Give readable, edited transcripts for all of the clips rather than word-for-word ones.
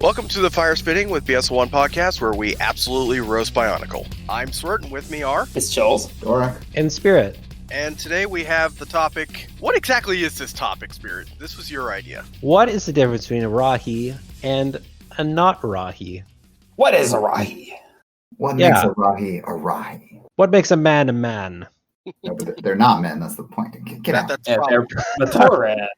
Welcome to the Firespitting with BS01 podcast, where we absolutely roast BIONICLE. I'm Swert, and with me are... It's Chols. Dorek. And Spirit. And today we have the topic... What exactly is this topic, Spirit? This was your idea. What is the difference between a Rahi and a not Rahi? What is a Rahi? What makes a Rahi a Rahi? What makes a man a man? No, but they're not men. That's the point. Get out. That's They're Matoran.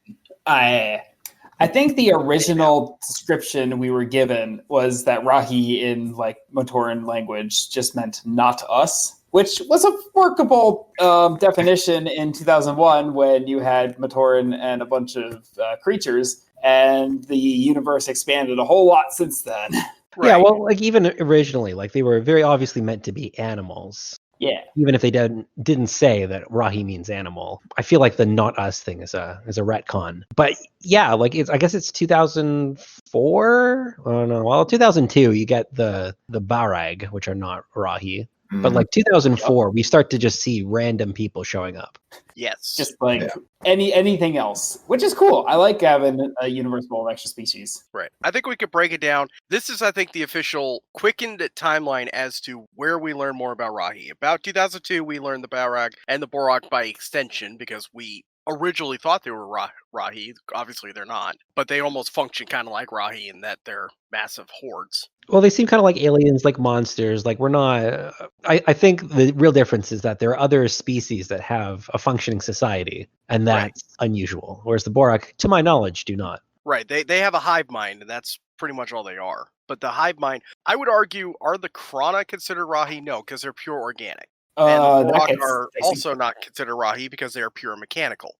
I think the original description we were given was that Rahi in like Matoran language just meant not us, which was a workable definition in 2001 when you had Matoran and a bunch of creatures, and the universe expanded a whole lot since then. Right. Yeah, well, like even originally, like they were very obviously meant to be animals. Yeah. Even if they didn't say that Rahi means animal. I feel like the not us thing is a retcon. But yeah, like I guess it's 2004. I don't know. Well, 2002 you get the Barag, which are not Rahi. Mm-hmm. But like 2004, we start to just see random people showing up. Yes. Just like anything else, which is cool. I like having a universe full of extra species. Right. I think we could break it down. This is, I think, the official quickened timeline as to where we learn more about Rahi. About 2002, we learned the Barag and the Borak by extension because we originally thought they were Rahi. Obviously, they're not. But they almost function kind of like Rahi in that they're massive hordes. Well, they seem kind of like aliens, like monsters. Like we're not. I think the real difference is that there are other species that have a functioning society, and that's unusual. Whereas the Borak, to my knowledge, do not. Right. They have a hive mind, and that's pretty much all they are. But the hive mind, I would argue, are the Krana considered Rahi? No, because they're pure organic. And the Borak are also not considered Rahi because they are pure mechanical.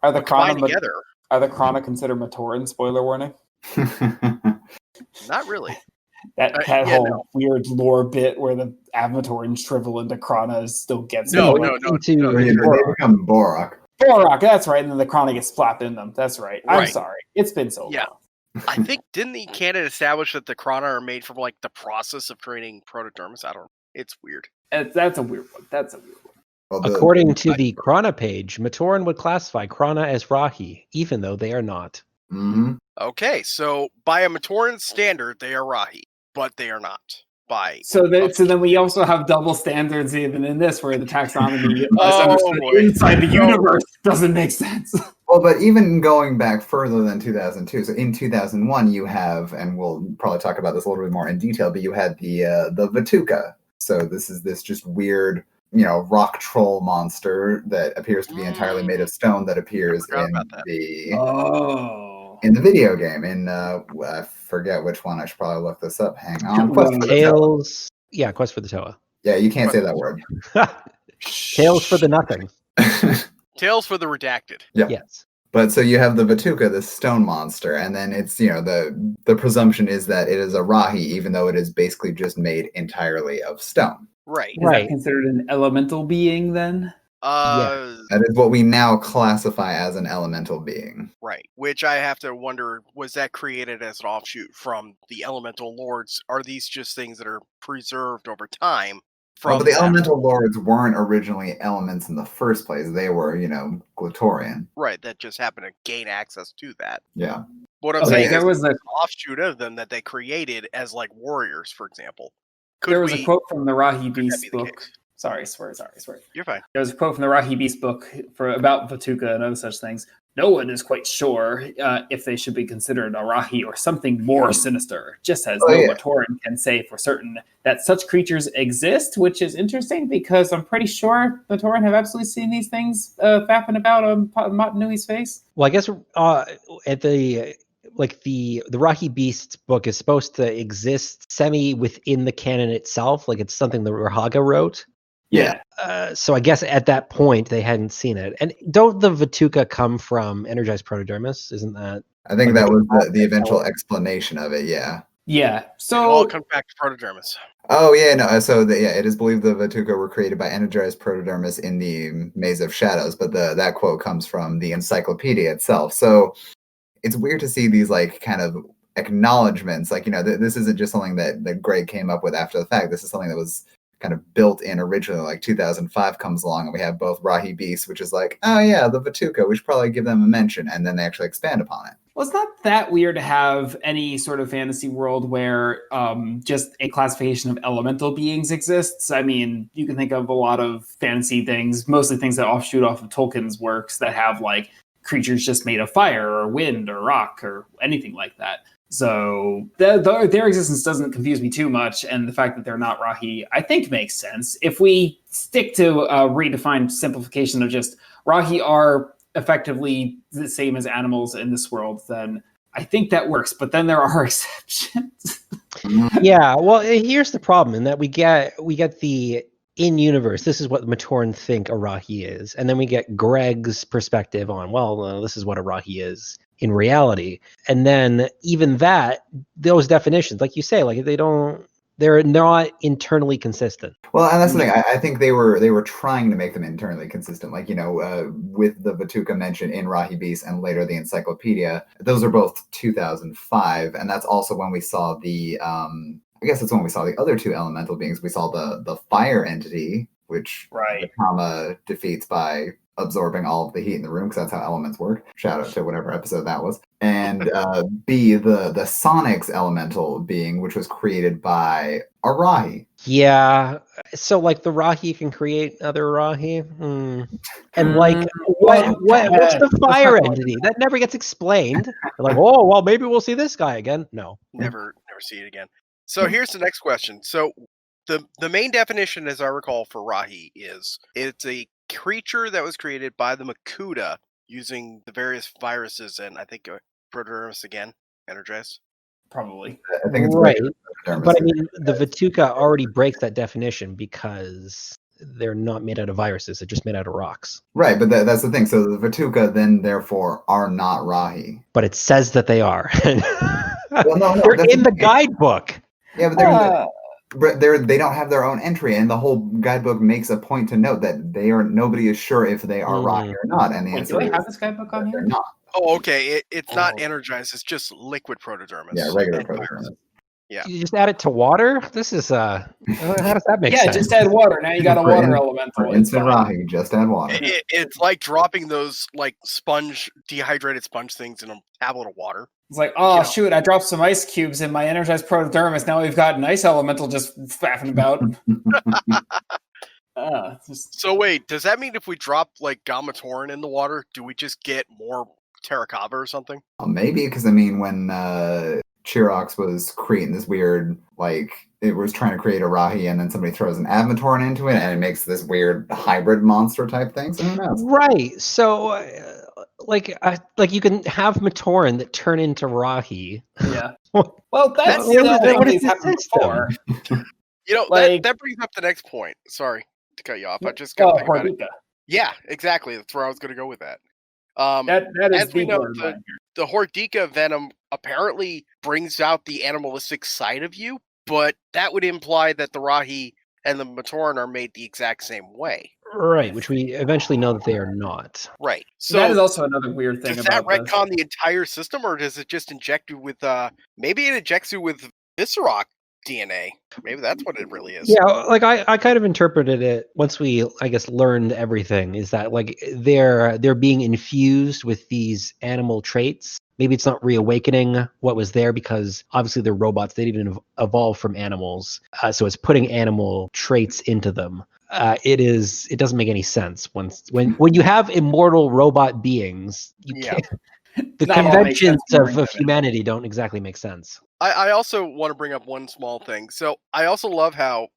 Are the Krana considered Matoran? Spoiler warning. Not really. That whole weird lore bit where the Matoran shrivel into Krana still gets no. They become Borak. Borak, that's right, and then the Krana gets slapped in them. That's right. I'm sorry. It's been so long. I think, didn't the canon establish that the Krana are made from like the process of creating protodermis? I don't know. It's weird. That's a weird one. Well, according to the Krana page, Matoran would classify Krana as Rahi, even though they are not. Mm-hmm. Okay, so by a Matoran standard, they are Rahi, but they are not. So then we also have double standards even in this, where the taxonomy inside the universe doesn't make sense. Well, but even going back further than 2002, so in 2001 you have, and we'll probably talk about this a little bit more in detail, but you had the Vatuka. So this is this just weird, rock troll monster that appears to be entirely made of stone that appears in the video game. I forget which one. I should probably look this up. Hang on. Tales. Yeah, Quest for the Toa. Yeah, you can't say that word. Tales for the nothing. Tales for the redacted. Yeah. Yes. But so you have the Vatuka, this stone monster, and then it's, the presumption is that it is a Rahi, even though it is basically just made entirely of stone. Right. Is that considered an elemental being then? That is what we now classify as an elemental being. Right. Which I have to wonder, was that created as an offshoot from the elemental lords? Are these just things that are preserved over time? But the elemental lords weren't originally elements in the first place. They were, Glutorian. Right. That just happened to gain access to that. Yeah. What I'm saying is an offshoot of them that they created as like warriors, for example. There was a quote from the Rahi Beast book. Sorry. You're fine. There was a quote from the Rahi Beast book about Vatuka and other such things. No one is quite sure if they should be considered a Rahi or something more sinister, just as Matoran can say for certain that such creatures exist, which is interesting because I'm pretty sure Matoran have absolutely seen these things fapping about on Matanui's face. Well, I guess at the Rahi Beast book is supposed to exist semi within the canon itself, like it's something that Rahaga wrote. Yeah. So I guess at that point they hadn't seen it. And don't the Vatuka come from energized protodermis? Isn't that? I think that was the eventual explanation of it. Yeah. Yeah. So it all comes back to protodermis. Oh yeah, no. So it is believed the Vatuka were created by energized protodermis in the Maze of Shadows, but that quote comes from the encyclopedia itself. So it's weird to see these like kind of acknowledgments. Like this isn't just something that Greg came up with after the fact. This is something that was kind of built in originally. Like 2005 comes along and we have both Rahi beasts, which is like, oh yeah, the Vatuka, we should probably give them a mention, and then they actually expand upon it. Well, it's not that weird to have any sort of fantasy world where just a classification of elemental beings exists. I mean, you can think of a lot of fantasy things, mostly things that offshoot off of Tolkien's works that have like creatures just made of fire or wind or rock or anything like that. So their existence doesn't confuse me too much, and the fact that they're not Rahi, I think, makes sense. If we stick to a redefined simplification of just Rahi are effectively the same as animals in this world, then I think that works. But then there are exceptions. Yeah, well, here's the problem in that we get the in-universe, this is what the Matoran think a Rahi is, and then we get Greg's perspective on, well, this is what a Rahi is in reality. And then even that, those definitions, like you say, like they're not internally consistent. Well, and that's the thing. I think they were trying to make them internally consistent. Like, with the Vatuka mentioned in Rahi Beast and later the Encyclopedia, those are both 2005, and that's also when we saw the I guess it's when we saw the other two elemental beings. We saw the fire entity, which Kama defeats by absorbing all of the heat in the room, because that's how elements work. Shout out to whatever episode that was. And B, the Sonics elemental being, which was created by a Rahi. Yeah, so like the Rahi can create other Rahi, and like what's the fire entity that never gets explained? They're like, oh well, maybe we'll see this guy again. No, never see it again. So here's the next question. So the main definition, as I recall, for Rahi is it's a creature that was created by the Makuta using the various viruses and I think protodermis again, energized. Probably. I think it's right. But I mean, the Vatuka already breaks that definition because they're not made out of viruses; they're just made out of rocks. Right, but that's the thing. So the Vatuka then, therefore, are not Rahi. But it says that they are. Well, no, they're in the guidebook. Yeah, but they don't have their own entry, and the whole guidebook makes a point to note that nobody is sure if they are Rahi or not. And the answer do I have this guidebook on here? Not. Oh, okay. It's not energized. It's just liquid protodermis. Yeah, regular protodermis. Yeah. You just add it to water? This is how does that make sense? Yeah, just add water. Now you got a water elemental. For instant Rahi, just add water. It's like dropping those like dehydrated sponge things in a tablet of water. It's like, shoot, I dropped some ice cubes in my energized protodermis. Now we've got an ice elemental just faffing about. So wait, does that mean if we drop like Matoran in the water, do we just get more Terrakava or something? Maybe, because I mean, when Chirox was creating this weird, like, it was trying to create a Rahi, and then somebody throws an Matoran into it, and it makes this weird hybrid monster type thing. So who knows? Right. So, like you can have Matoran that turn into Rahi. Yeah. Well, that's what is happened before. That brings up the next point. Sorry to cut you off. I just got to think about it. Yeah, exactly. That's where I was going to go with that. That is as we know, the Hordika venom apparently brings out the animalistic side of you, but that would imply that the Rahi and the Matoran are made the exact same way. Right, which we eventually know that they are not. Right. So that is also another weird thing. Does that retcon the entire system, or does it just inject you with maybe it injects you with Viscerock DNA? Maybe that's what it really is. Yeah, like I kind of interpreted it once we, I guess, learned everything, is that like they're being infused with these animal traits. Maybe it's not reawakening what was there, because obviously they're robots. They didn't even evolve from animals. So it's putting animal traits into them. It doesn't make any sense when you have immortal robot beings. You can't. The conventions of humanity don't exactly make sense. I also want to bring up one small thing. So I also love how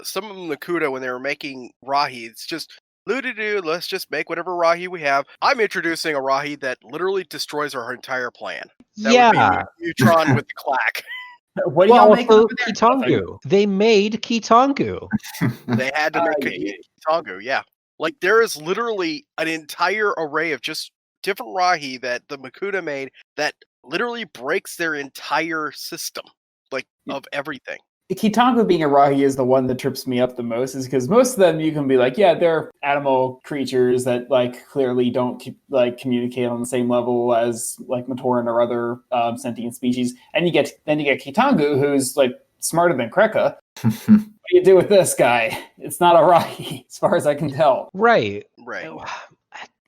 some of them, the Kuda, when they were making Rahi, it's just let's just make whatever Rahi we have. I'm introducing a Rahi that literally destroys our entire plan. That would be Neutron with the clack. What do y'all make of Kitangu? They made Kitangu. They had to make Kitangu, yeah. Like, there is literally an entire array of just different Rahi that the Makuta made that literally breaks their entire system, like, of everything. Kitangu being a Rahi is the one that trips me up the most, is because most of them you can be like, yeah, they're animal creatures that like clearly don't communicate on the same level as like Matoran or other sentient species, and you get Kitangu, who's like smarter than Kreka. What do you do with this guy? It's not a Rahi, as far as I can tell. Right. Right.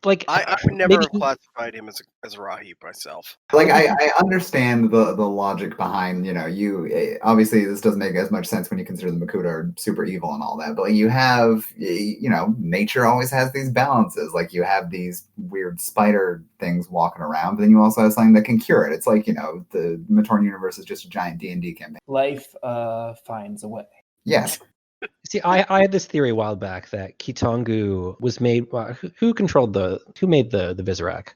Like I would never maybe have classified him as a Rahi myself. Like I understand the logic behind, you obviously this doesn't make as much sense when you consider the Makuta are super evil and all that, but you have, nature always has these balances. Like you have these weird spider things walking around, but then you also have something that can cure it. It's like, the Matoran universe is just a giant D&D campaign. Life finds a way. Yes. See, I had this theory a while back that Kitongu was made. Who made the Visorak?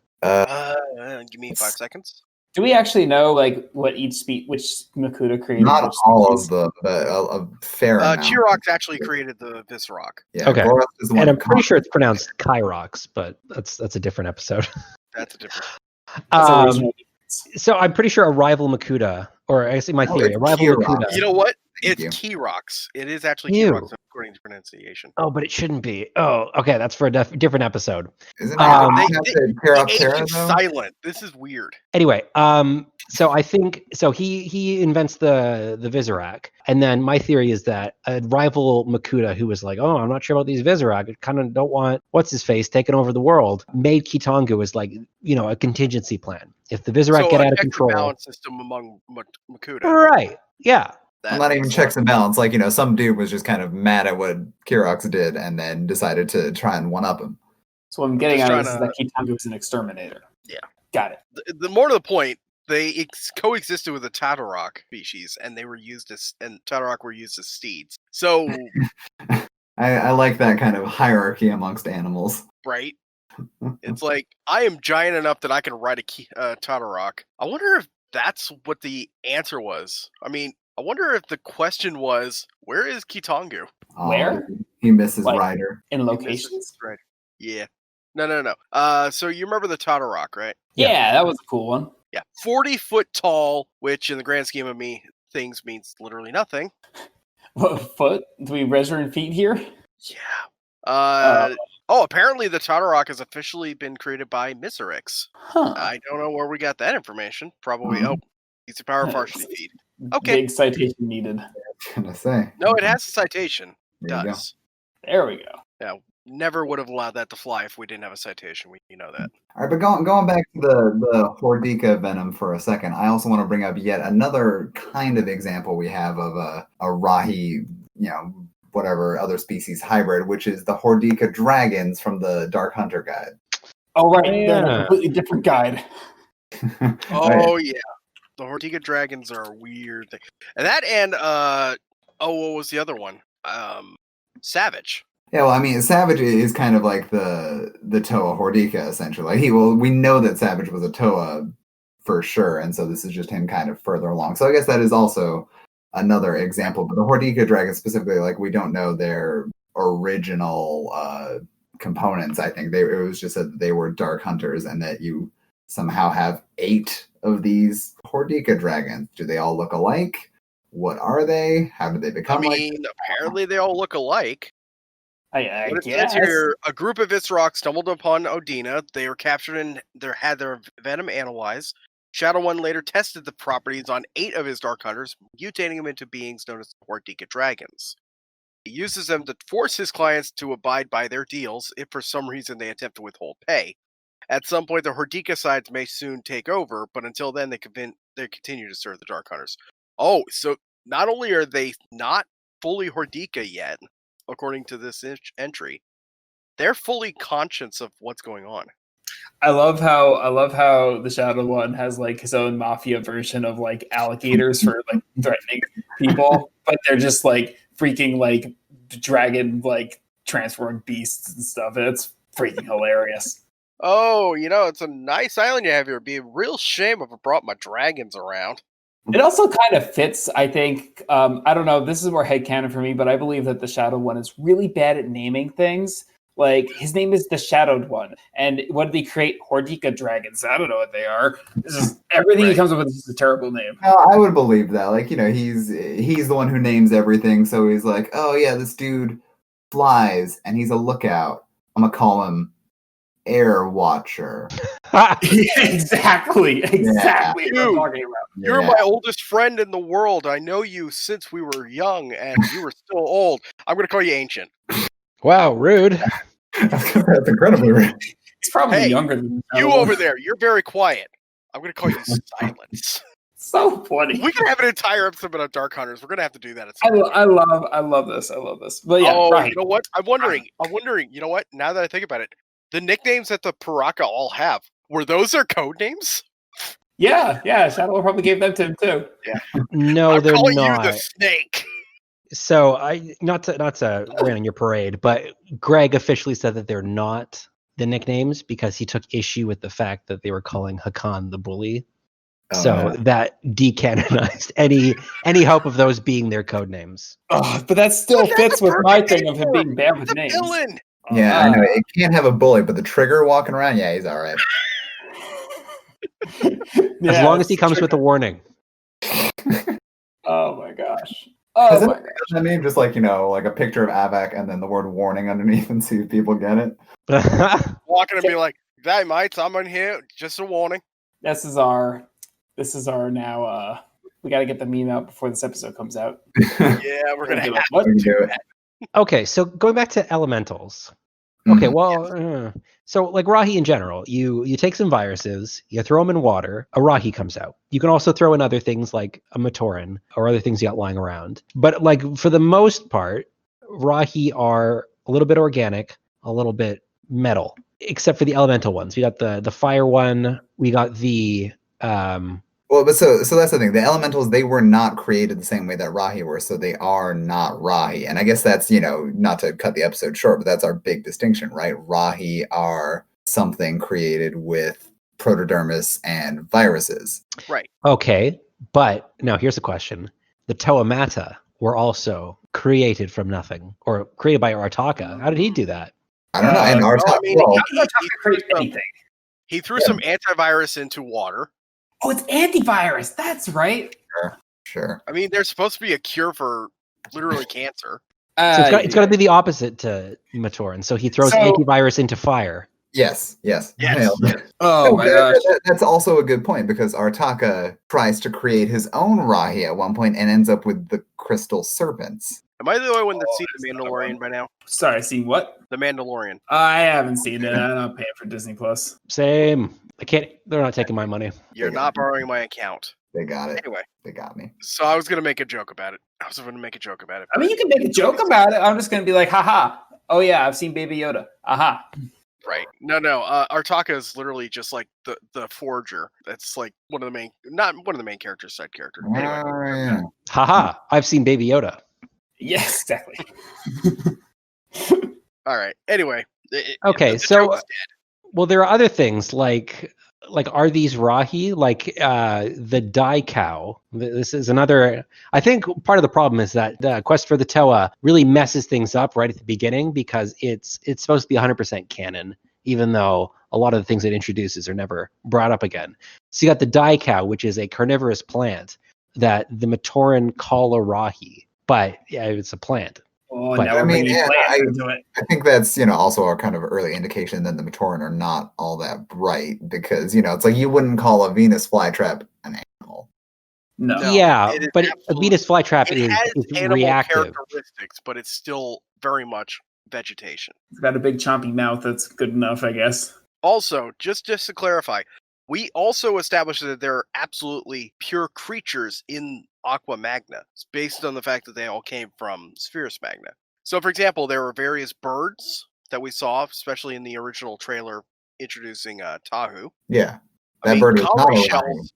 Give me 5 seconds. Do we actually know like what which Makuta created? Not which all species? of them, but a fair amount. Chirox actually created the Visorak. Yeah, Okay. Goros is the one And I'm who pretty sure it's conquered. pronounced Kyrox, but that's a different episode. That's a different. That's a regional difference. So I'm pretty sure a rival Makuta, or I see my No, theory, it's a rival Kirox. Makuta. You know what? Thank It's you. Kirox. It is actually Ew. Kirox according to pronunciation. Oh, but it shouldn't be. Oh, okay, that's for a different episode. Isn't Um, it The Chiroptera, H is though? silent. This is weird. Anyway, so I think he invents the Visorak, and then my theory is that a rival Makuta who was like, oh, I'm not sure about these Visorak, I kind of don't want what's his face taking over the world, made Kitongu as like a contingency plan if the Visorak So get a out of check and control. balance system among Makuta. Right? Yeah. Well, not even checks and balance. Like, some dude was just kind of mad at what Kirox did and then decided to try and one-up him. So what I'm getting just at trying is that Kitongu is an exterminator. Yeah. Got it. The more to the point, they coexisted with the Tatarok species, and they were used and Tatarok were used as steeds. So, I like that kind of hierarchy amongst animals. right? It's like, I am giant enough that I can ride a Tatarok. I wonder if that's what the answer was. I mean, I wonder if the question was, where is Kitongu? Where? He misses Like- Ryder. In He misses locations? Ryder. Yeah. No. So you remember the Tatarok, right? Yeah, that was a cool one. Yeah. 40-foot tall, which in the grand scheme of things means literally nothing. What foot? Do we measure in feet here? Yeah. Apparently the Tatarok has officially been created by Miserix. Huh. I don't know where we got that information. Probably, Mhm. it's a power varsity feed. Okay. Big citation needed. I was gonna say. No, it has a citation. There you go. Does. There we go. Never would have allowed that to fly if we didn't have a citation. You know that. All right, but going back to the Hordika venom for a second, I also want to bring up yet another kind of example we have of a Rahi, whatever other species hybrid, which is the Hordika dragons from the Dark Hunter guide. Oh, right. They're a Yeah. completely different guide. Oh yeah, the Hortiga dragons are a weird thing. And that what was the other one? Savage. Yeah, well, I mean, Savage is kind of like the Toa Hordika, essentially. We know that Savage was a Toa for sure, and so this is just him kind of further along. So I guess that is also another example. But the Hordika dragons specifically, like, we don't know their original components. I think it was just that they were Dark Hunters, and that you somehow have 8 of these Hordika dragons. Do they all look alike? What are they? How did they become Apparently they all look alike. I What it guess. says here, a group of Visrock stumbled upon Odina. They were captured and had their venom analyzed. Shadow One later tested the properties on 8 of his Dark Hunters, mutating them into beings known as Hordika dragons. He uses them to force his clients to abide by their deals if for some reason they attempt to withhold pay. At some point, the Hordika sides may soon take over, but until then, they continue to serve the Dark Hunters. Oh, so not only are they not fully Hordika yet, according to this entry, they're fully conscious of what's going on. I love how the Shadow One has like his own mafia version of like alligators for like threatening people, but they're just like freaking like dragon like transformed beasts and stuff. It's freaking hilarious. Oh, it's a nice island you have here. It'd be a real shame if I brought my dragons around. It also kind of fits, I think. I don't know. This is more headcanon for me, but I believe that the Shadow One is really bad at naming things. Like, his name is the Shadowed One. And what did he create? Hordika dragons. I don't know what they are. This is everything he comes up with is a terrible name. No, I would believe that. Like, he's the one who names everything. So he's like, oh yeah, this dude flies and he's a lookout. I'm gonna call him Air Watcher. Exactly what I'm Dude, talking about. You're my oldest friend in the world. I know you since we were young, and you were still old. I'm going to call you Ancient. Wow, rude. That's incredibly rude. He's probably Hey, younger than You over there, you're very quiet. I'm going to call you Silence. So funny. We can have an entire episode about Dark Hunters. We're going to have to do that at some point. I love this. I love this. But yeah, right. You know what? I'm wondering, you know what? Now that I think about it, the nicknames that the Paraka all have, were those their code names? Yeah. Shadow probably gave them to him too. Yeah. No, they're calling not. you the snake. So I not to rain on your parade, but Greg officially said that they're not the nicknames because he took issue with the fact that they were calling Hakan the bully. That decanonized any hope of those being their code names. But that still fits with my thing of him being bad with names. Villain. Yeah, I know. It can't have a bully, but the trigger walking around, yeah, he's all right. As long as he comes with a warning. Oh my gosh. Isn't that name just like, like a picture of Avak and then the word warning underneath and see if people get it? Walking and be like, "Hey mates, I'm in here. Just a warning." This is our now. We got to get the meme out before this episode comes out. Yeah, we're gonna have what? to do that. Okay, so going back to elementals. Okay, well, so like Rahi in general, you take some viruses, you throw them in water, a Rahi comes out. You can also throw in other things like a Matoran or other things you got lying around. But like for the most part, Rahi are a little bit organic, a little bit metal, except for the elemental ones. We got the fire one, we got the Well, but so that's the thing. The elementals, they were not created the same way that Rahi were, so they are not Rahi. And I guess that's, not to cut the episode short, but that's our big distinction, right? Rahi are something created with protodermis and viruses. Right. Okay, but now here's a question. The Toamata were also created from nothing, or created by Artaka. How did he do that? I don't know. And Artaka, he threw some antivirus into water. Oh, it's antivirus. That's right. Sure. I mean, there's supposed to be a cure for literally cancer. So it's got to be the opposite to Matoran. So he throws antivirus into fire. Yes. Oh my gosh. That's also a good point because Artaka tries to create his own Rahi at one point and ends up with the crystal serpents. Am I the only one that's seen The Mandalorian by now? Sorry, seen what? The Mandalorian. I haven't seen it. I'm not paying for Disney Plus. Same. I can't. They're not taking my money. You're not borrowing my account. They got it. Anyway. They got me. So I was going to make a joke about it. I mean, you can make a joke about it. I'm just going to be like, haha. Oh, yeah, I've seen Baby Yoda. Aha. Right. No. Artaka is literally just like the forger. That's like not one of the main characters, side character. Anyway. Yeah. Haha. I've seen Baby Yoda. Yes, exactly. All right. Anyway. Okay, so well, there are other things like are these Rahi? Like the Dai Cow. This is another. I think part of the problem is that the quest for the Toa really messes things up right at the beginning because it's supposed to be 100% canon, even though a lot of the things it introduces are never brought up again. So you got the Dai Cow, which is a carnivorous plant that the Matoran call a Rahi, but yeah, it's a plant. Oh, But, now we're bringing plants into it. I think that's, also a kind of early indication that the Matoran are not all that bright because, it's like you wouldn't call a Venus flytrap an animal. No. Yeah, but a Venus flytrap It has is animal reactive. characteristics, but it's still very much vegetation. It's got a big chompy mouth. That's good enough, I guess. Also, just to clarify, we also established that there are absolutely pure creatures in Aqua Magna, based on the fact that they all came from Spherus Magna. So, for example, there were various birds that we saw, especially in the original trailer introducing Tahu. Yeah, bird is not cowrie alive. shells.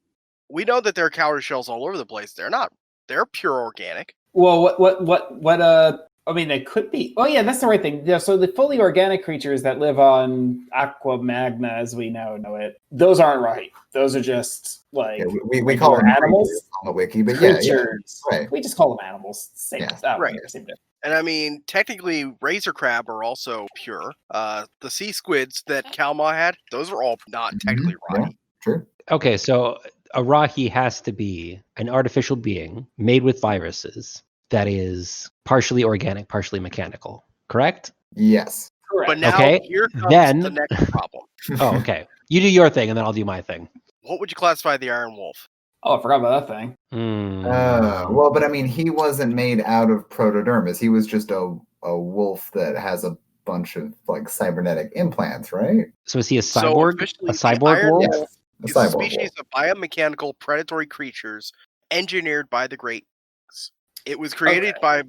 We know that there are cowrie shells all over the place. They're pure organic. Well, I mean, they could be. Oh, yeah, that's the right thing. Yeah, so the fully organic creatures that live on Aqua Magna, as we now know it, those aren't right. Those are just like we call them animals on the wiki, but creatures. Right. We just call them animals. Same. Right. Same difference. And I mean, technically, razor crab are also pure. The sea squids that Kalma had, those are all not technically Rahi. Yeah, true. Okay, so a Rahi has to be an artificial being made with viruses that is partially organic, partially mechanical, correct? Yes. Correct. But now Okay, here comes then- the next problem. Oh, okay. You do your thing, and then I'll do my thing. What would you classify the Iron Wolf? Oh, I forgot about that thing. Well, but I mean, he wasn't made out of protodermis. He was just a wolf that has a bunch of like cybernetic implants, right? So is he a So cyborg? officially, A the cyborg Iron wolf? Wolf A is a cyborg species wolf. of biomechanical predatory creatures engineered by the Great Ones. It was created by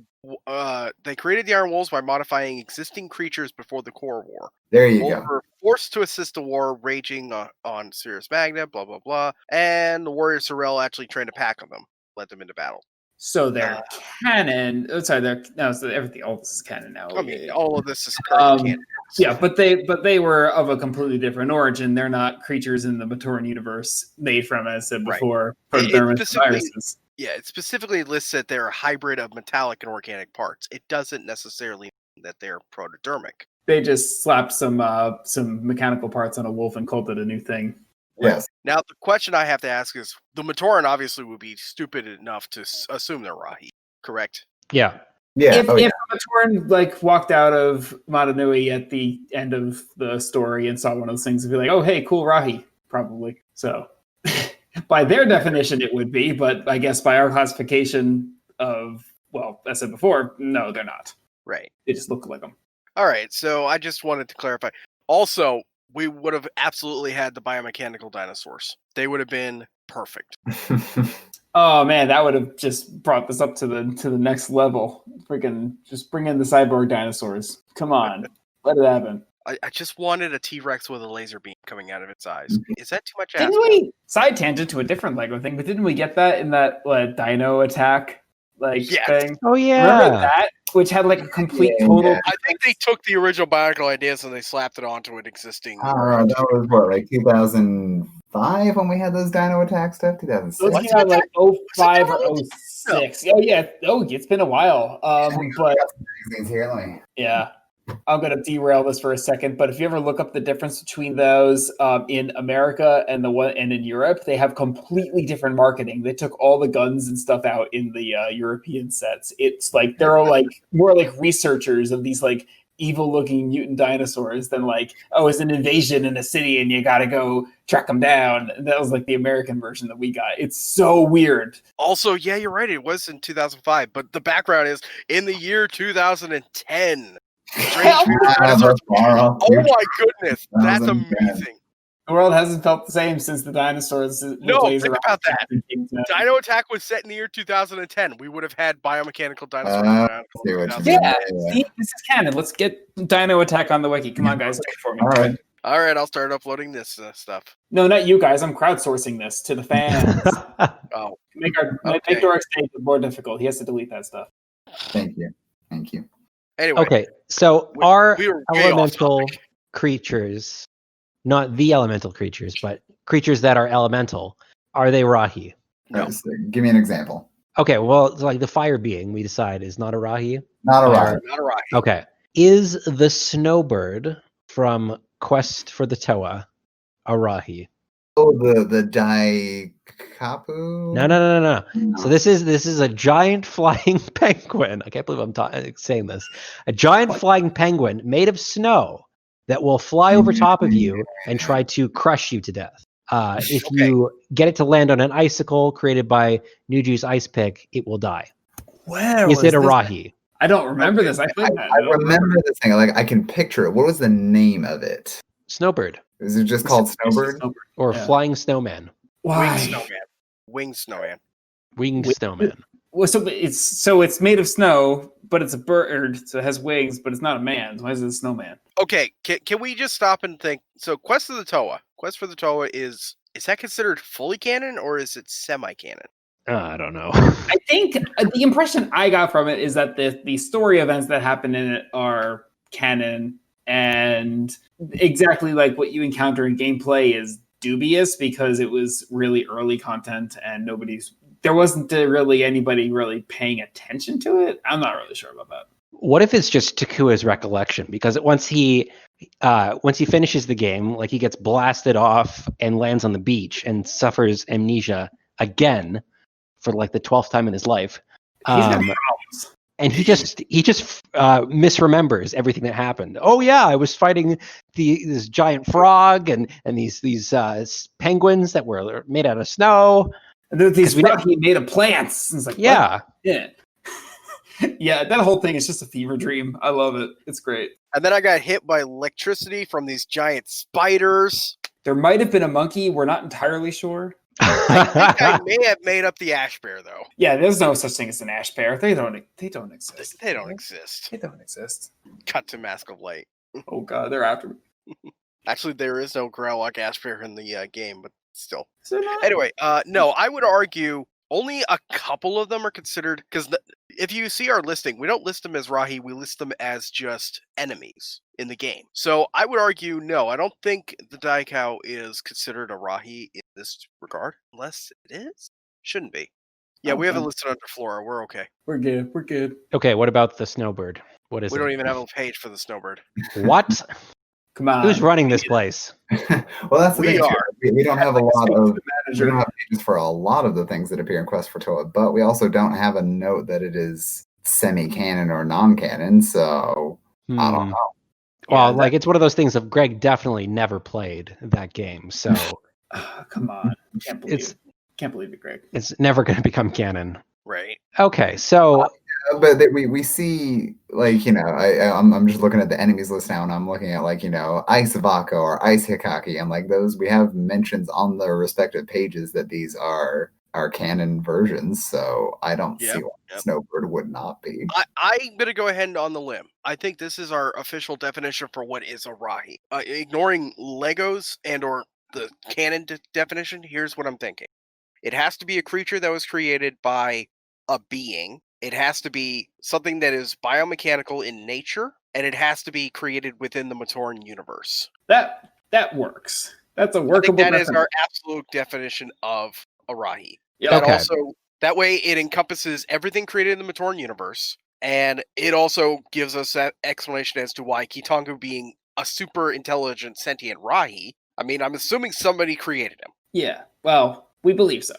they created the Iron Wolves by modifying existing creatures before the Core War. There you Wolves go. were forced to assist the war raging on Sirius Magna, blah blah blah, and the warrior Sorel actually trained a pack of them, led them into battle. So they're canon. Oh, sorry, they're no. So everything, all this is canon now. I mean, all of this is current canon. Yeah, but they were of a completely different origin. They're not creatures in the Matoran universe made from, as I said before, protodermis viruses. Yeah, it specifically lists that they're a hybrid of metallic and organic parts. It doesn't necessarily mean that they're protodermic. They just slapped some mechanical parts on a wolf and called it a new thing. Yes. Now, the question I have to ask is, the Matoran obviously would be stupid enough to assume they're Rahi, correct? Yeah. Yeah. If yeah. Matoran like walked out of Matanui at the end of the story and saw one of those things, and be like, "Oh, hey, cool Rahi," probably. So, by their definition, it would be, but I guess by our classification of, well, as I said before, no, they're not. Right. They just look like them. All right, so I just wanted to clarify. Also, we would have absolutely had the biomechanical dinosaurs. They would have been perfect. Oh man, that would have just brought this up to the next level. Freaking just bring in the cyborg dinosaurs. Come on, let it happen. I just wanted a T-Rex with a laser beam coming out of its eyes. Is that too much ask? Didn't we side tangent to a different Lego thing? But didn't we get that in that Dino Attack thing? Oh yeah. Remember that, which had like a complete total. I think they took the original Bionicle ideas and they slapped it onto an existing. That was what, like 2005 when we had those Dino Attack stuff? 2006? Those came out like 05 or 06. Oh yeah. Oh, it's been a while. But Here, let me. yeah. I'm going to derail this for a second, but if you ever look up the difference between those in America and in Europe, they have completely different marketing. They took all the guns and stuff out in the European sets. It's like they're like more like researchers of these like evil-looking mutant dinosaurs than like, oh, it's an invasion in a city and you got to go track them down. That was like the American version that we got. It's so weird. Also, yeah, you're right. It was in 2005, but the background is in the year 2010. Oh my goodness, that's amazing. The world hasn't felt the same since the dinosaurs. No, think about that. Dino Attack was set in the year 2010. We would have had biomechanical dinosaurs. Yeah, see, this is canon. Let's get Dino Attack on the wiki. Come on, guys. All right. All right, I'll start uploading this stuff. No, not you guys. I'm crowdsourcing this to the fans. Oh, make Dorek's day more difficult. He has to delete that stuff. Thank you. Anyway. Okay, so our we were way elemental off topic. creatures, not the elemental creatures, but creatures that are elemental, are they Rahi? No. Give me an example. Okay, well, it's like the fire being, we decide, is not a Rahi. Not a rock. Not a Rahi. Okay. Is the snowbird from Quest for the Toa a Rahi? Oh, the Daikapu? No. So this is a giant flying penguin. I can't believe I'm saying this. A giant flying penguin made of snow that will fly over top of you and try to crush you to death. If you get it to land on an icicle created by Nuju's ice pick, it will die. Where is it a Rahi? I don't remember this. I remember this thing. Like I can picture it. What was the name of it? Snowbird. Is it just called Snowbird? Or Flying Snowman? Why? Winged snowman. Winged snowman. Well, so it's made of snow, but it's a bird, so it has wings, but it's not a man. Why is it a snowman? Okay, can we just stop and think? So, Quest for the Toa is that considered fully canon or is it semi-canon? I don't know. I think the impression I got from it is that the story events that happen in it are canon, and exactly like what you encounter in gameplay is dubious because it was really early content and there wasn't really anybody really paying attention to it. I'm not really sure about that. What if it's just Takua's recollection? Because once he finishes the game, like he gets blasted off and lands on the beach and suffers amnesia again for like the 12th time in his life. He's got problems. and he just misremembers everything that happened. Oh yeah, I was fighting this giant frog and these penguins that were made out of snow. And then these 'Cause we rocky made of plants. It's like, Yeah. what? Yeah. Yeah, that whole thing is just a fever dream. I love it. It's great. And then I got hit by electricity from these giant spiders. There might have been a monkey. We're not entirely sure. I think I may have made up the ash bear, though. Yeah, there's no such thing as an ash bear. They don't exist. They don't exist. They don't exist. Cut to Mask of Light. Oh god, they're after me. Actually, there is no Growlok ash bear in the game, but still. Is there not? Anyway, no, I would argue only a couple of them are considered, because if you see our listing, we don't list them as Rahi, we list them as just enemies in the game. So I would argue, no, I don't think the Daikao is considered a Rahi in this regard, unless it is? Shouldn't be. Yeah, we have it listed under Flora, we're okay. We're good. We're good. Okay, what about the snowbird? What is We it? don't even have a page for the snowbird. What? Come on. Who's running this place? Well, that's the We thing. too. are. We don't have a lot of. We manager. don't have pages for a lot of the things that appear in Quest for Toa, but we also don't have a note that it is semi-canon or non-canon. So I don't Hmm. know. Well, Yeah, like it's one of those things of Greg definitely never played that game, so Come on. Can't believe It's- it. Can't believe it, Greg. it's never going to become canon. Right. Okay, so But we see, like, I'm just looking at the enemies list now, and I'm looking at, like, Ice Vako or Ice Hikaki, and like those, we have mentions on the respective pages that these are canon versions. So I don't see why Snowbird would not be. I'm going to go ahead and on the limb. I think this is our official definition for what is a Rahi. Ignoring Legos and or the canon definition, here's what I'm thinking. It has to be a creature that was created by a being. It has to be something that is biomechanical in nature, and it has to be created within the Matoran universe. That works. That's a I think workable that is definition. our absolute definition of a Rahi. Yep. That Okay. also, that way it encompasses everything created in the Matoran universe, and it also gives us that explanation as to why Kitangu being a super intelligent sentient Rahi, I mean, I'm assuming somebody created him. Yeah. Well, we believe so.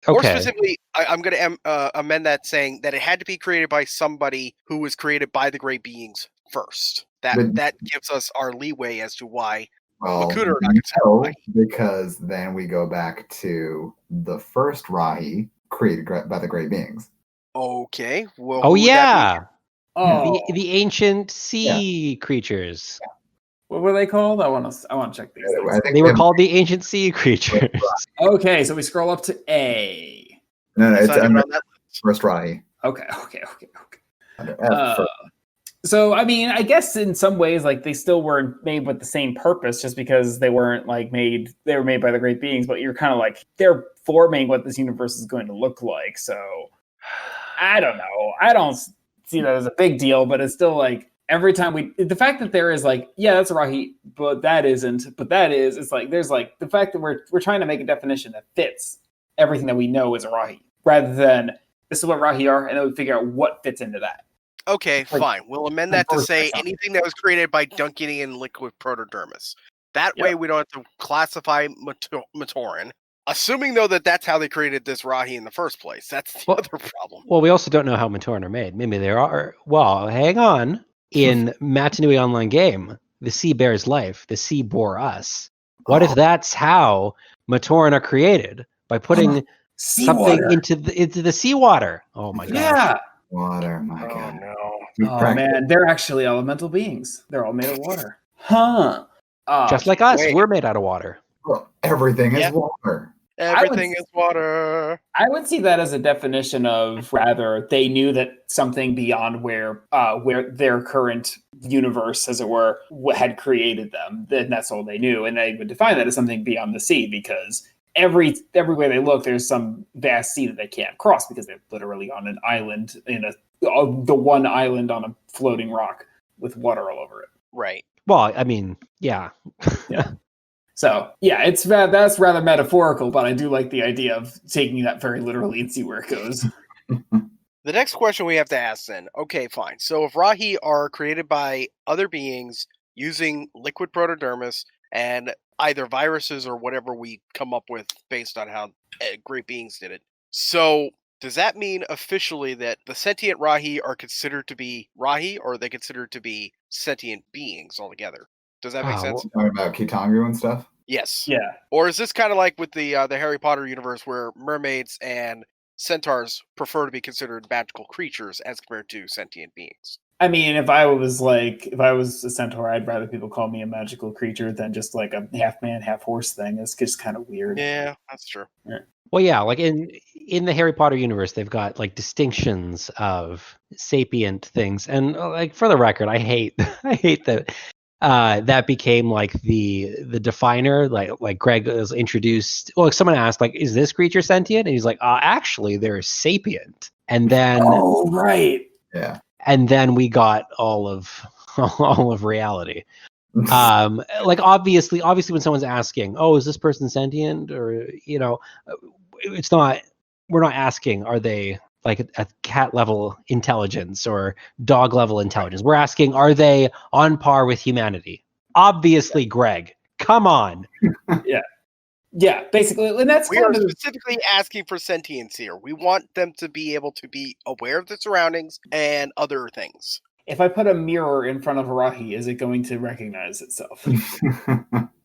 More okay. specifically, I'm going to amend that saying that it had to be created by somebody who was created by the Great Beings first. That gives us our leeway as to why Well, Makuta are not considered no, Rahi. because then we go back to the first Rahi created by the Great Beings. Okay. Well, Oh who would that yeah, Oh, the ancient sea creatures. what were they called? I want to check these I things. think They we were have- called the ancient sea creatures. Okay, so we scroll up to A. No, be? it's not even under on that list. first Rahi. Okay. Under F first. So I mean, I guess in some ways, like they still weren't made with the same purpose, just because they weren't like made. They were made by the Great Beings, but you're kind of like they're forming what this universe is going to look like. So I don't know. I don't see that as a big deal, but it's still like every time the fact that there is like, yeah, that's a Rahi, but that isn't, but that is. It's like there's like the fact that we're trying to make a definition that fits everything that we know is a Rahi, rather than this is what Rahi are, and then we figure out what fits into that. Okay, Like- fine. We'll amend that to Like say something. anything that was created by Dunkinian liquid protodermis. That Yep. way we don't have to classify Matoran. Assuming, though, that that's how they created this Rahi in the first place. That's the Well- other problem. Well, we also don't know how Matoran are made. Maybe there are. Well, hang on. In Matanui Online Game, the sea bears life. The sea bore us. What if that's how Matoran are created? By putting something Seawater. into the seawater. Oh my god. Yeah. Water, my Oh, God. no. We Oh practiced- man, they're actually elemental beings. They're all made of water. Huh. Just like us, wait. we're made out of water. Well, everything is Yeah. water. Everything is water. I would see that as a definition of rather they knew that something beyond where their current universe, as it were, had created them. Then that's all they knew, and they would define that as something beyond the sea because everywhere they look, there's some vast sea that they can't cross because they're literally on an island the one island on a floating rock with water all over it. Right. Well, I mean, yeah. So yeah, that's rather metaphorical, but I do like the idea of taking that very literally and see where it goes. The next question we have to ask then, okay, fine. So if Rahi are created by other beings using liquid protodermis and either viruses or whatever we come up with based on how great beings did it. So does that mean officially that the sentient Rahi are considered to be Rahi, or are they considered to be sentient beings altogether? Does that make sense? Talking about Kitangu and stuff. Yes. Yeah. Or is this kind of like with the Harry Potter universe, where mermaids and centaurs prefer to be considered magical creatures as compared to sentient beings? I mean, if I was a centaur, I'd rather people call me a magical creature than just like a half man, half horse thing. It's just kind of weird. Yeah, that's true. Well, yeah, like in the Harry Potter universe, they've got like distinctions of sapient things, and like for the record, I hate that that became like the definer. Like Greg was introduced. Well, someone asked like, "Is this creature sentient?" And he's like, "Actually, they're sapient." And then, oh right, Yeah. and then we got all of reality. Like obviously when someone's asking, "Oh, is this person sentient?" or it's not. We're not asking, are they like a cat level intelligence or dog level intelligence? We're asking, are they on par with humanity? Obviously, Greg. Come on. yeah, basically, and that's We are kind of specifically asking for sentience here. We want them to be able to be aware of the surroundings and other things. if I put a mirror in front of a Rahi, is it going to recognize itself?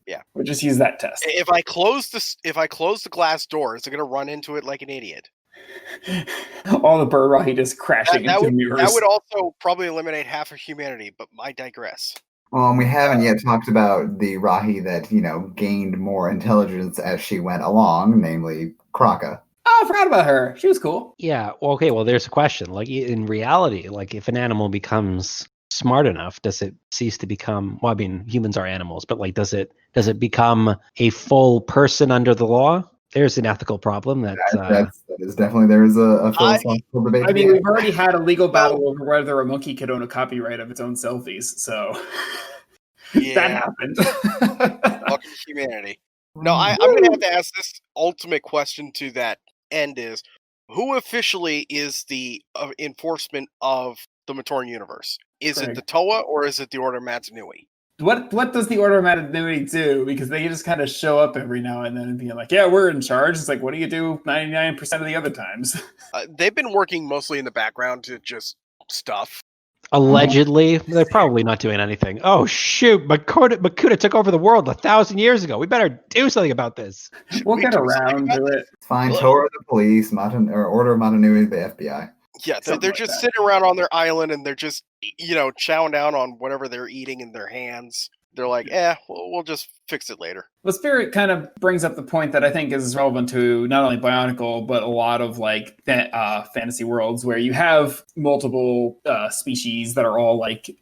Yeah. We'll just use that test. If I close the glass door, is it going to run into it like an idiot? All the bird Rahi just crashing into mirrors. That would also probably eliminate half of humanity, but I digress. Well, and we haven't yet talked about the Rahi that, gained more intelligence as she went along, namely Kraka. Oh, I forgot about her. She was cool. Yeah. Well, okay. Well, there's a question. Like in reality, like if an animal becomes smart enough, does it cease to become? Well, I mean, humans are animals, but like, does it become a full person under the law? There's an ethical problem that is definitely, there is a philosophical debate. I mean, we've already had a legal battle over whether a monkey could own a copyright of its own selfies, so that happened. Fucking humanity. No, I'm going to have to ask this ultimate question to that end: is who officially is the enforcement of the Matoran universe? Is it the Toa or is it the Order of Matanui? What does the Order of Matanui do? Because they just kind of show up every now and then and be like, yeah, we're in charge. It's like, what do you do 99% of the other times? They've been working mostly in the background to just stuff. Allegedly, they're probably not doing anything. Oh shoot, Makuta took over the world 1,000 years ago. We better do something about this. We'll get around to it. Fine, Torah the police, Order of Matanui the FBI. Yeah, they're just sitting around on their island and they're just, chowing down on whatever they're eating in their hands. They're like, we'll just fix it later. Well, Spirit kind of brings up the point that I think is relevant to not only Bionicle, but a lot of like fantasy worlds where you have multiple species that are all like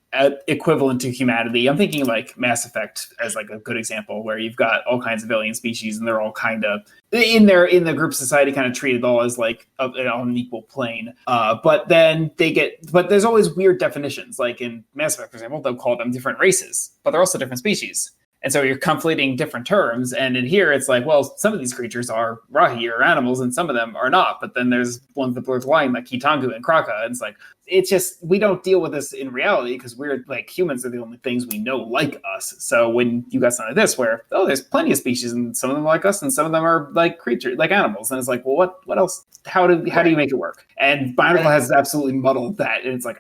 equivalent to humanity. I'm thinking like Mass Effect as like a good example, where you've got all kinds of alien species and they're all kind of in the group society kind of treated all as like on an equal plane. But there's always weird definitions. Like in Mass Effect, for example, they'll call them different races, but they're also different species. And so you're conflating different terms. And in here, it's like, well, some of these creatures are Rahi or animals, and some of them are not. But then there's ones that blur the line, like Kitangu and Kraka. And it's like, it's just, we don't deal with this in reality because we're like, humans are the only things we know like us. So when you got something like this where, there's plenty of species and some of them are like us and some of them are like creatures, like animals. And it's like, well, what else? How do you make it work? And Bionicle has absolutely muddled that. And it's like,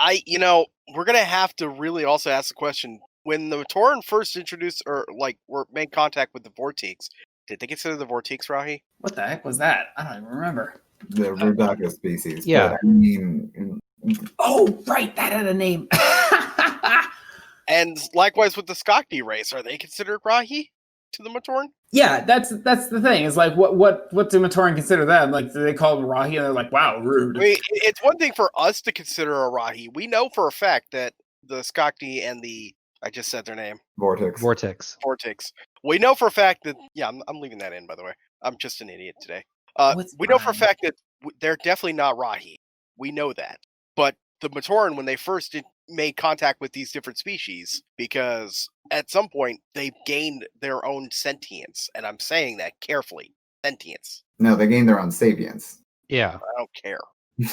we're going to have to really also ask the question, when the Matoran first introduced or were made contact with the Vortex, did they consider the Vortex Rahi? What the heck was that? I don't even remember. The Rudaka species. Yeah. But, I mean, oh, right, that had a name. And likewise with the Skakdi race, are they considered Rahi to the Matoran? Yeah, that's the thing. Is like, what do Matoran consider them? Like, do they call them Rahi? And they're like, wow, rude. I mean, it's one thing for us to consider a Rahi. We know for a fact that the Skakdi and I just said their name. Vortex. We know for a fact that, I'm leaving that in, by the way. I'm just an idiot today. We know for a fact that they're definitely not Rahi. We know that. But the Matoran, when they first made contact with these different species, because at some point they gained their own sentience, and I'm saying that carefully. Sentience. No, they gained their own sapience. Yeah. I don't care.